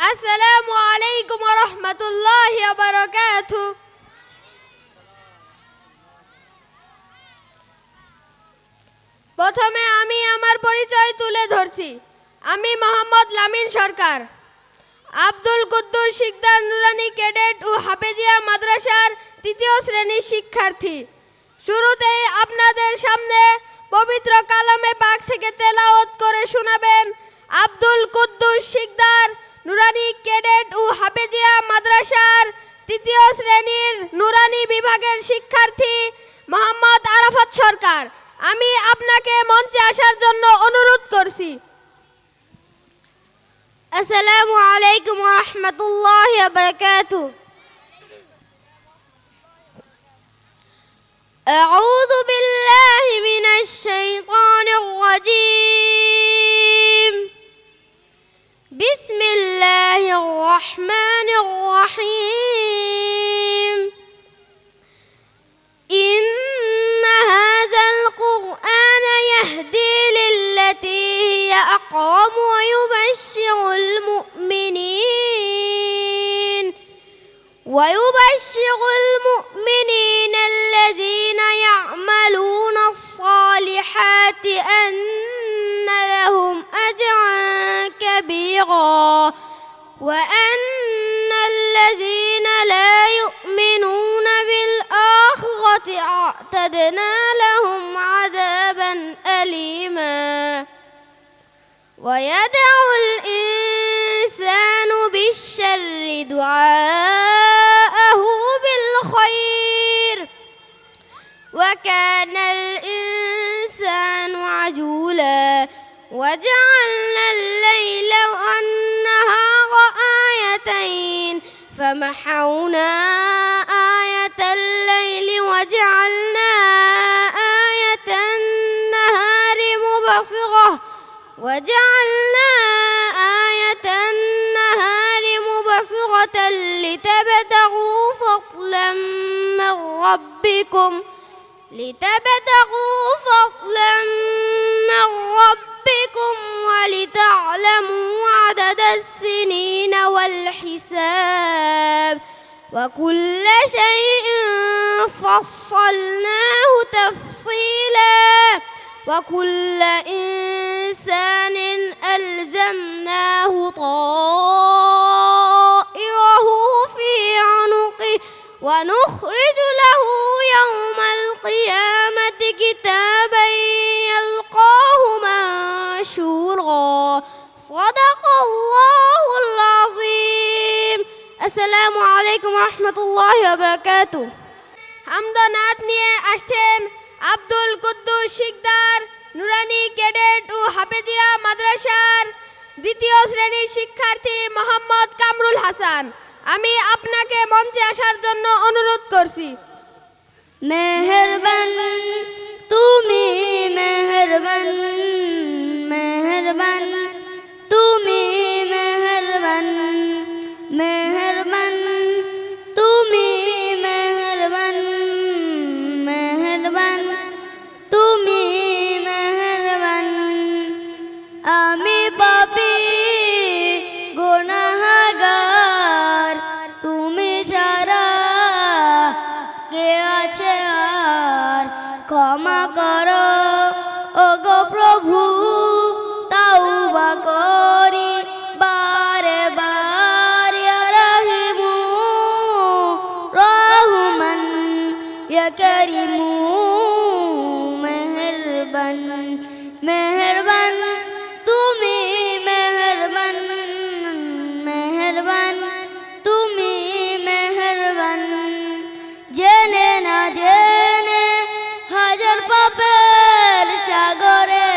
আসসালামু আলাইকুম ওয়া রাহমাতুল্লাহি ওয়া বারাকাতুহু। প্রথমে আমি আমার পরিচয় তুলে ধরছি। আমি মোহাম্মদ লামিন সরকার, আব্দুল কুদ্দুস শিকদার নুরানি ক্যাডেট ও হাফেজিয়া মাদ্রাসার ৩য় শ্রেণীর শিক্ষার্থী। শুরুতেই আপনাদের সামনে পবিত্র কালামে পাক থেকে তেলাওয়াত করে শোনাবেন আব্দুল কুদ্দুস শিকদার নুরানি ক্যাডেট ও হাফেজিয়া মাদ্রাসার ৩য় শ্রেণীর নুরানি বিভাগের শিক্ষার্থী মোহাম্মদ আরাফাত সরকার। আমি আপনাকে মঞ্চে আসার জন্য অনুরোধ করছি। আসসালামু আলাইকুম ওয়া রাহমাতুল্লাহি ওয়া বারাকাতুহু। আউযু বিল্লাহি মিনাশ শাইতানির রাজীম। বিসমিল্লাহির রাহমানির রাহিম। ইন্না হাযাল কুরআনা ইয়াহদি লিল্লাতী হিয়া আqwam ওয়া ইউবাশশিরুল মুমিনিন الذين يعملون الصالحات أن لهم أجرا كبيرا وأن الذين لا يؤمنون بالآخرة أعتدنا لهم عذابا أليما ويدعو الإنسان بالشر دعاءه بالخير وكان الإنسان عجولا وجعلنا الليل والنهار آيتين فمحونا آية الليل وجعلنا آية النهار مبصرة لتبتغوا فضلا من ربكم ولتعلموا عدد السنين والحساب وكل شيء فصلناه تفصيلا وكل إنسان ألزمناه طائره في عنقه ونخرج له يوم القيامة كتابا يلقاه منشورا صدق الله العظيم। السلام عليكم ورحمة الله وبركاته। হামদনাথ নিয়ে আসছেন আব্দুল কুদ্দুস শিকদার নুরানি ক্যাডেট ও হাফেজিয়া মাদ্রাসার ২য় শ্রেণীর শিক্ষার্থী মোহাম্মদ কামরুল হাসান। আমি আপনাকে মঞ্চে আসার জন্য অনুরোধ করছি। মেহেরবান তুমি মেহেরবান, মেহেরবান তুমি মেহেরবান, মেহেরবান তুমি মেহেরবান, মেহেরবান তুমি মেহেরবান। আমি পাপী গুনাহগার, তুমি ছাড়া কে আছে আর? ক্ষমা করো ওগো প্রভু, তাওবা করি বারে বার। ইয়া রাহিমু রহমান ইয়া করিমু, মেহেরবান মেহেরবান তুমি মেহেরবান, মেহেরবান তুমি মেহেরবান। জেনে না জেনে হাজার পাপের সাগরে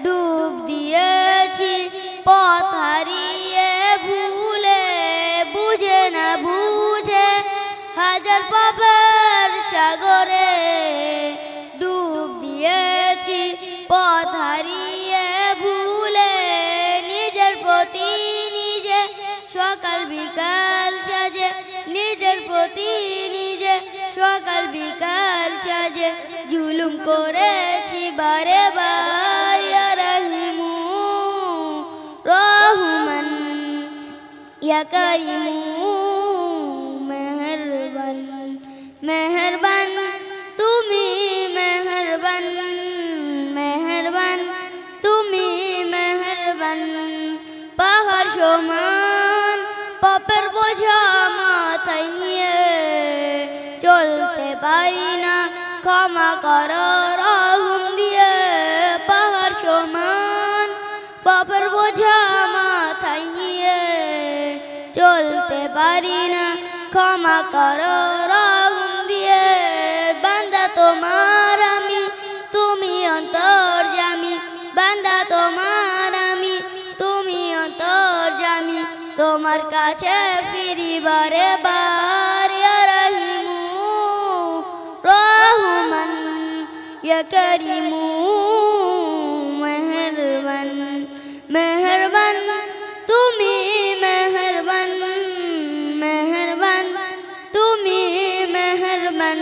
ডুব দিয়েছি পথ হারিয়ে ভুলে, বুঝে না বুঝে হাজার পাপের সাগরে ডুব দিয়েছি পথ হারিয়ে ভুলে। নিজের প্রতি নিজে সকাল বিকাল সাজে, নিজের প্রতি নিজে সকাল বিকাল সাজে জুলুম করেছি বারে বার। ইয়া রাহিমু রহমান ইয়া কারিমু মেহেরবান মেহেরবান তুমি মেহেরবান মেহেরবান তুমি মেহেরবান পাহাড় সমান পাপের বোঝা মাথায় নিয়ে চলতে পারি না ক্ষমা করো রহম দিয়ে পাহাড় সমান পাপের বোঝা মাথায় নিয়ে চলতে পারি না ক্ষমা করো রহম দিয়ে বান্দা তোমার আমি তুমি অন্তর্যামী বান্দা তোমার আমি তুমি অন্তর্যামী তোমার কাছে ফিরি বারে বার ইয়া রহিমু রহমান ইয়া করিমু মেহেরবান মেহেরবান তুমি মেহেরবান মেহেরবান তুমি মেহেরবান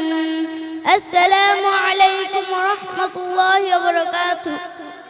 আসসালামু আলাইকুম ওয়া রাহমাতুল্লাহি ওয়া বারাকাতুহু